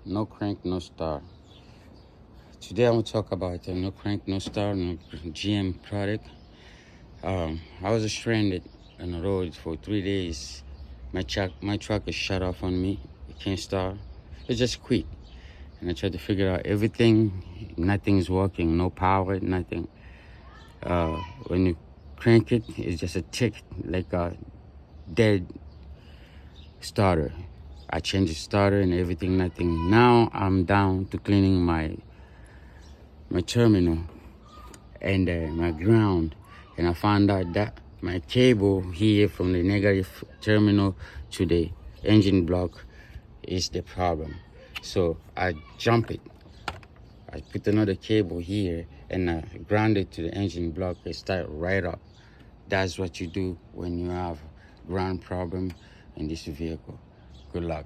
No crank, no start. Today I want to talk about no crank, no start, no GM product. I was stranded on the road for 3 days. My truck is shut off on me. It can't start. It just quit. And I tried to figure out everything. Nothing's working. No power. Nothing. When you crank it, it's just a tick, like a dead starter. I changed the starter and everything. Nothing. Now I'm down to cleaning my terminal and my ground, and I found out that my cable here from the negative terminal to the engine block is the problem. So I jump it. I put another cable here and I ground it to the engine block. It start right up. That's what you do when you have ground problem in this vehicle. Good luck.